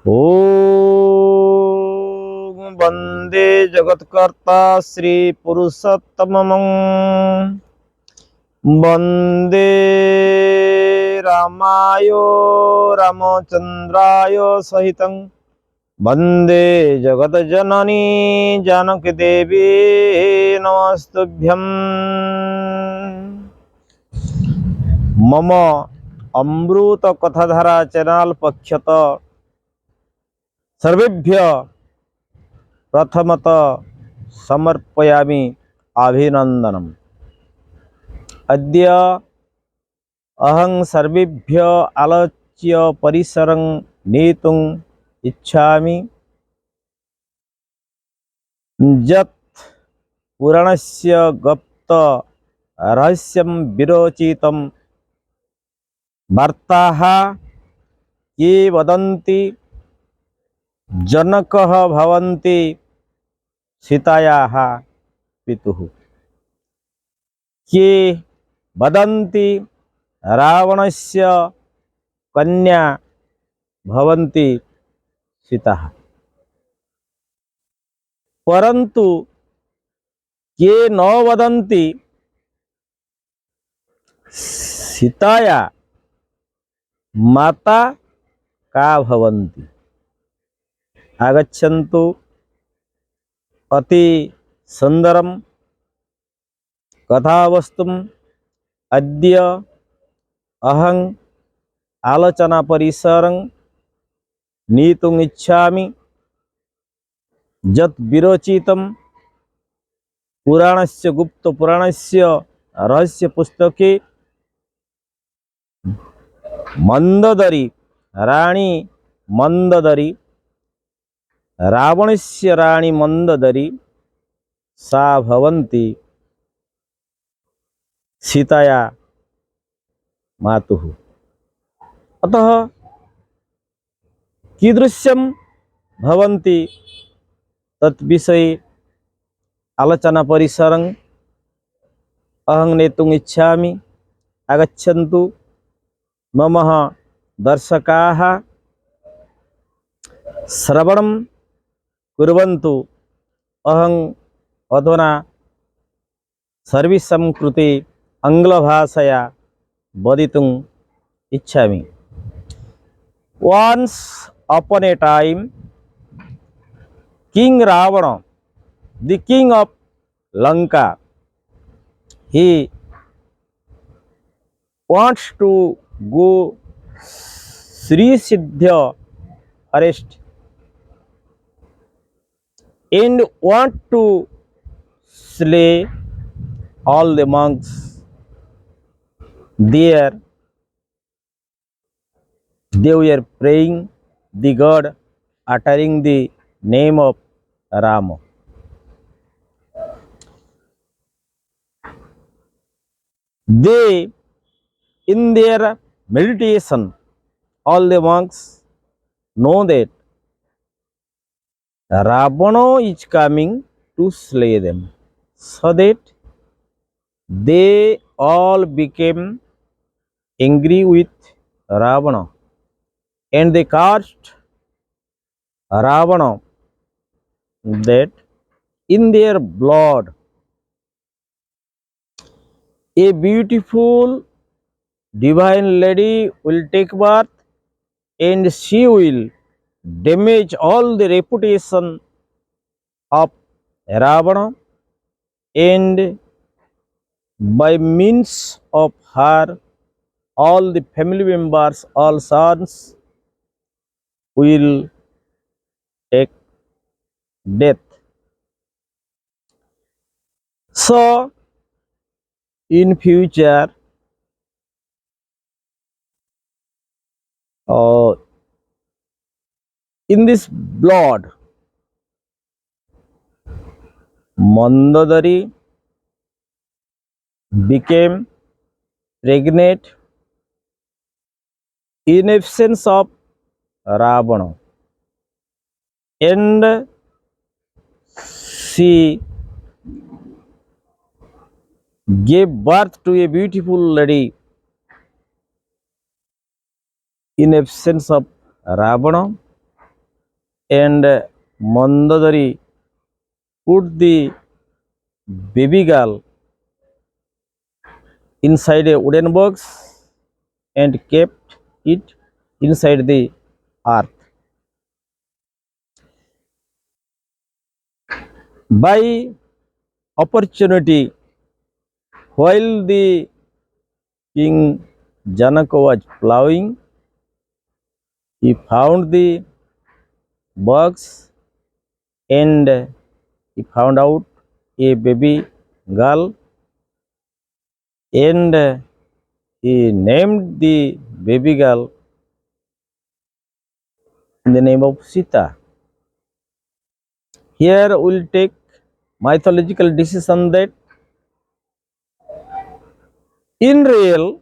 ॐ वन्दे जगत्कर्ता श्रीपुरुषोत्तमं वन्दे रामाय रामचन्द्राय सहितं वन्दे जगज्जननी जानकीदेवी नमस्तुभ्यं। मम अमृत कथाधारा चैनल पक्षतः सर्वेभ्य प्रथमतः समर्पयामि अभिनंदनम्। अद्य अहं सर्वेभ्य आलोच्य परिसरं नेतुम् इच्छामि। यत् पुराणस्य गुप्त रहस्यं विरोचितं वार्ताः ये वदन्ति जनकः भवन्ति सीतायाः पितुः, ये वदन्ति रावणस्य कन्या भवन्ति सीता, परन्तु ये न वदन्ति सीताया माता का भवन्ति। आगच्छन्तु अति सुन्दरं कथावस्तुम् अद्य अहं आलोचना परिसरं नेतुम् इच्छामि। यत् विरोचितं पुराणस्य गुप्त पुराणस्य रहस्य पुस्तके मंदोदरी राणी मंदोदरी रावणस्य राणी मंदोदरी सा भवन्ति सीताया मातुः। अतः कीदृशं भवन्ति तद्विषये आलोचना परिसरं अहं नेतुम् इच्छामि। आगच्छन्तु मम दर्शकाः श्रवणं कुर्वन्तु। अहं अधुना सर्वेषां कृते आङ्ग्लभाषया वदितुम् इच्छामि। Once upon a time, King Ravana, the king of Lanka, he wants to go Sri Siddha forest and want to slay all the monks there. They were praying the god, uttering the name of Rama. They, in their meditation, all the monks know that Ravana is coming to slay them, so that they all became angry with Ravana and they cursed Ravana that in their blood a beautiful divine lady will take birth and she will damage all the reputation of Ravana, and by means of her all the family members, all sons will take death. So in future in this blood Mandodari became pregnant in absence of Ravana, and she gave birth to a beautiful lady in absence of Ravana, and Mandodari put the baby girl inside a wooden box and kept it inside the earth. By opportunity, while the king Janaka was plowing, he found the box and he found out a baby girl and he named the baby girl in the name of Sita. Here we'll take mythological decision that in real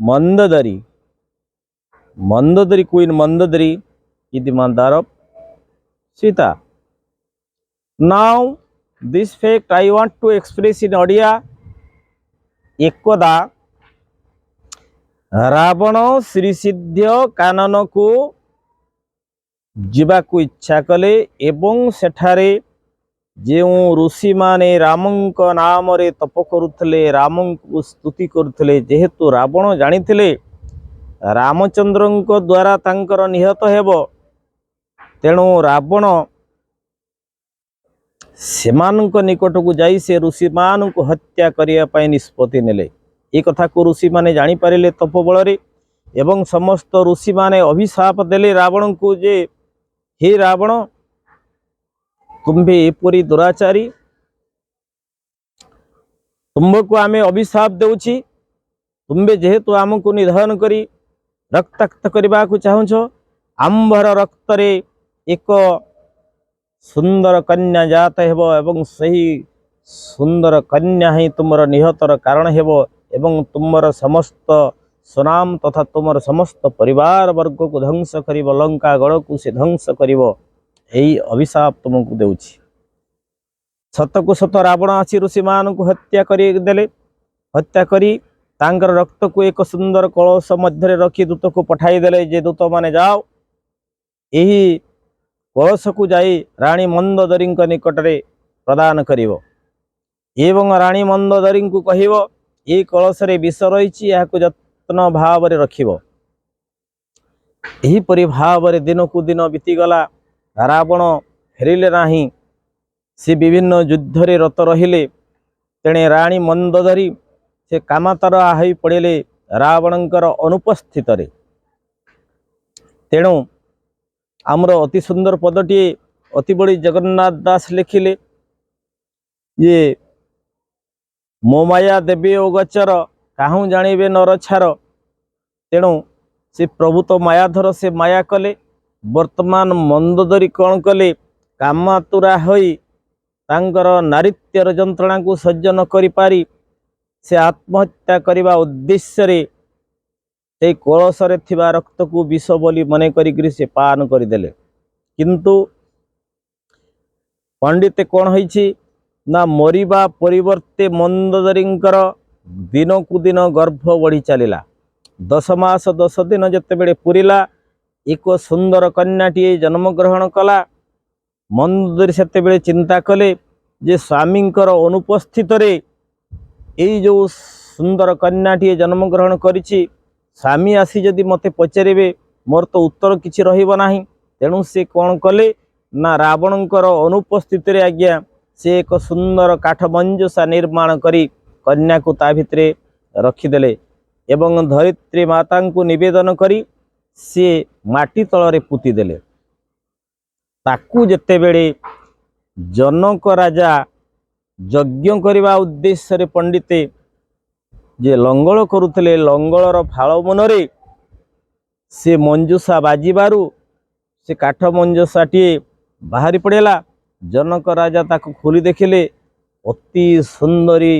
Mandodari Queen Mandodari is the mother of Sita. Now this fact I want to express in Odia. एकदा रावण श्रीसिद्ध कानन को जीवाकू इच्छा कले एवं सेठारे जो ऋषि माने रामंक नाम रे तप करुथले रामंक स्तुति करुथले जेहेतु रावण जानिथिले रामचंद्रंक द्वारा तांकर निहत हेबो तेणु रावण सेमानक निकट को जाई से ऋषि मान को हत्या करिया पई निष्पत्ति नेले। ए कथा को ऋषि माने जानी पारिले तप बल रे एवं समस्त ऋषि माने अभिशाप देले रावण को जे हे रावण तुम्भे एपरी दुराचारी तुम्भको आमे अभिशाप देउछि तुम्भे जेहेतु आमको निधन करी रक्ताक्त करबा को चाहुछ आंबर रक्त रे एक सुंदर कन्या जात हेबो एवं सही सुंदर कन्या ही तुमर निहतर कारण हेबो एवं तुमर समस्त सुनाम तथा तुमर समस्त परिवार वर्ग को ध्वंस करिबो लंका गढ़ को से ध्वंस करिबो एई अभिशाप तुमको देउछि। सत को सत रावण आसी ऋषि मान को हत्या करी देले हत्या करी तांकर रक्त को एक सुंदर कलश मध्य रखी दूत को पठाई देले जे दूत माने जाओ एही कलश को जाई रानी मंदोदरी निकट रे प्रदान करिवो एवं रानी मंदोदरी को कहिवो ए कलश रे विष रहिछि याको जत्न भाव रे रखिवो। एही परि भाव रे दिन को दिन बीती गला रावण फेरिले नाही से विभिन्न युद्ध रे रत रहिले तेणे रानी मंदोदरी से कामातर आहई पड़े रावणंकर अनुपस्थित रे तेणु आमर अति सुंदर पदटी अति बड़ी जगन्नाथ दास लिखिले ये मो माया देवी ओ गचर काहू जानिबे नर छार तेणु से प्रभु तो मायाधर से माया कले वर्तमान मंदोदरी कौन कले कामातुरा होई तांकर नारित्यर जंत्रणा को सह्य न करि पारी से आत्महत्या करने उद्देश्य रे से कलश रे थिबा रक्त को विष बोली मन करी से पान करदेले किंतु पंडित कौन होइछि ना मरिबा परिवर्ते मंदोदरींकर दिन को दिन गर्भ बढ़ी चलिला 10 मास 10 दिन जते बेले पुरिला एक सुंदर कन्याटी जन्म ग्रहण कला मंदोदरी सेते बेले चिंता कले जे स्वामींकर अनुपस्थित रे एई जो सुंदर कन्याटी जन्म ग्रहण करिछि स्वामी आसी जदि मते पचारे मोर तो उत्तर किछि रहिबो नाही तेणु से कौन कले ना रावणंकर अनुपस्थित रे आज्ञा से एक सुंदर काठ मंजूषा निर्माण करी कन्या को ता भितरे रखिदेले एवं धरित्री माता को निवेदन करी से माटी तल पुति देले ताकू जेते बेले जनक राजा यज्ञ करने उद्देश्य रे पंडिते जे लंगल करुले लंगलर फाल मनरे से मंजूषा बाजिबारु से काठ मंजूषाटी बाहरी पड़ेला जनक राजा ताको खोली देखिले अति सुंदरी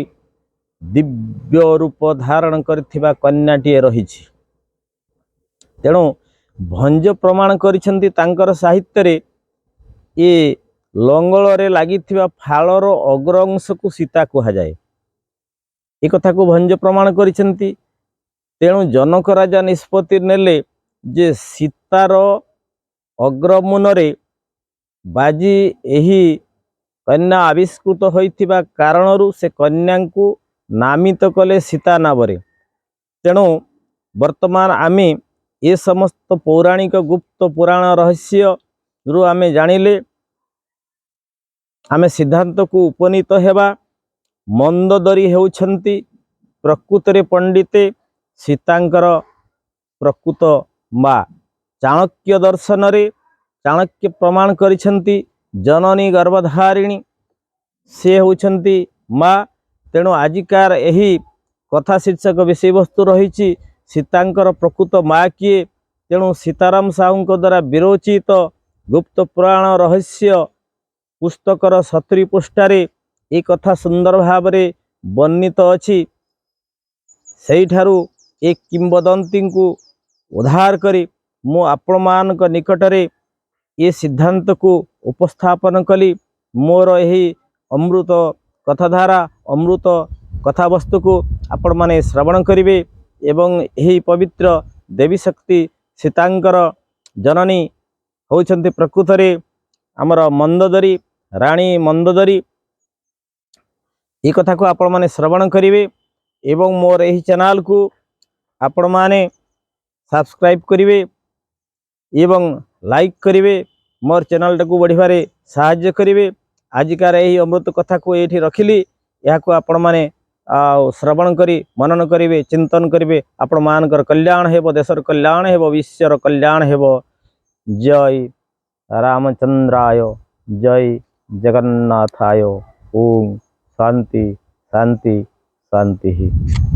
दिव्य रूप धारण करथिबा कन्याटी रहिछि तेणु भंज प्रमाण करिसेंती तांकर साहित्य रे ये लंगल रे लागिथिबा फालर अग्रंश को सीता कहा जाए ए कथा को भंज प्रमाण करिसेंती तेणु जनक राजा निष्पत्ति नेले जे सीतार ଅଗ୍ରମୂନରେ ବାଜି ଏହି କନ୍ୟା ଆବିଷ୍କୃତ ହୋଇଥିବା କାରଣରୁ ସେ କନ୍ୟାଙ୍କୁ ନାମିତ କଲେ ସୀତା ନାମରେ। ତେଣୁ ବର୍ତ୍ତମାନ ଆମେ ଏ ସମସ୍ତ ପୌରାଣିକ ଗୁପ୍ତ ପୁରାଣ ରହସ୍ୟରୁ ଆମେ ଜାଣିଲେ, ଆମେ ସିଦ୍ଧାନ୍ତକୁ ଉପନୀତ ହେବା ମନ୍ଦୋଦରୀ ହେଉଛନ୍ତି ପ୍ରକୃତରେ ପଣ୍ଡିତେ ସୀତାଙ୍କର ପ୍ରକୃତ ମା। ଚାଣକ୍ୟ ଦର୍ଶନରେ ଚାଣକ୍ୟ ପ୍ରମାଣ କରିଛନ୍ତି ଜନନୀ ଗର୍ଭଧାରିଣୀ ସେ ହେଉଛନ୍ତି ମା। ତେଣୁ ଆଜିକାର ଏହି କଥା ଶୀର୍ଷକ ବିଷୟବସ୍ତୁ ରହିଛି ସୀତାଙ୍କର ପ୍ରକୃତ ମା କିଏ। ତେଣୁ ସୀତାରାମ ସାହୁଙ୍କ ଦ୍ୱାରା ବିରୋଚିତ ଗୁପ୍ତ ପୁରାଣ ରହସ୍ୟ ପୁସ୍ତକର 70 ପୃଷ୍ଠାରେ ଏ କଥା ସୁନ୍ଦର ଭାବରେ ବର୍ଣ୍ଣିତ ଅଛି। ସେଇଠାରୁ ଏ କିମ୍ବଦନ୍ତୀଙ୍କୁ ଉଦ୍ଧାର କରି ମୁଁ ଆପଣମାନଙ୍କ ନିକଟରେ ଏ ସିଦ୍ଧାନ୍ତକୁ ଉପସ୍ଥାପନ କଲି। ମୋର ଏହି ଅମୃତ କଥାଧାରା ଅମୃତ କଥାବସ୍ତୁକୁ ଆପଣମାନେ ଶ୍ରବଣ କରିବେ ଏବଂ ଏହି ପବିତ୍ର ଦେବୀ ଶକ୍ତି ସୀତାଙ୍କର ଜନନୀ ହେଉଛନ୍ତି ପ୍ରକୃତରେ ଆମର ମନ୍ଦୋଦରୀ ରାଣୀ ମନ୍ଦୋଦରୀ। ଏ କଥାକୁ ଆପଣମାନେ ଶ୍ରବଣ କରିବେ ଏବଂ ମୋର ଏହି ଚ୍ୟାନେଲକୁ ଆପଣମାନେ ସବସ୍କ୍ରାଇବ୍ କରିବେ ଏବଂ ଲାଇକ୍ କରିବେ, ମୋର ଚ୍ୟାନେଲଟାକୁ ବଢ଼ିବାରେ ସାହାଯ୍ୟ କରିବେ। ଆଜିକାର ଏହି ଅମୃତ କଥାକୁ ଏଇଠି ରଖିଲି, ଏହାକୁ ଆପଣମାନେ ଶ୍ରବଣ କରି ମନନ କରିବେ, ଚିନ୍ତନ କରିବେ। ଆପଣମାନଙ୍କର କଲ୍ୟାଣ ହେବ, ଦେଶର କଲ୍ୟାଣ ହେବ, ବିଶ୍ୱର କଲ୍ୟାଣ ହେବ। ଜୟ ରାମଚନ୍ଦ୍ରାୟ, ଜୟ ଜଗନ୍ନାଥାୟ। ଓମ୍ ଶାନ୍ତି ଶାନ୍ତି ଶାନ୍ତି।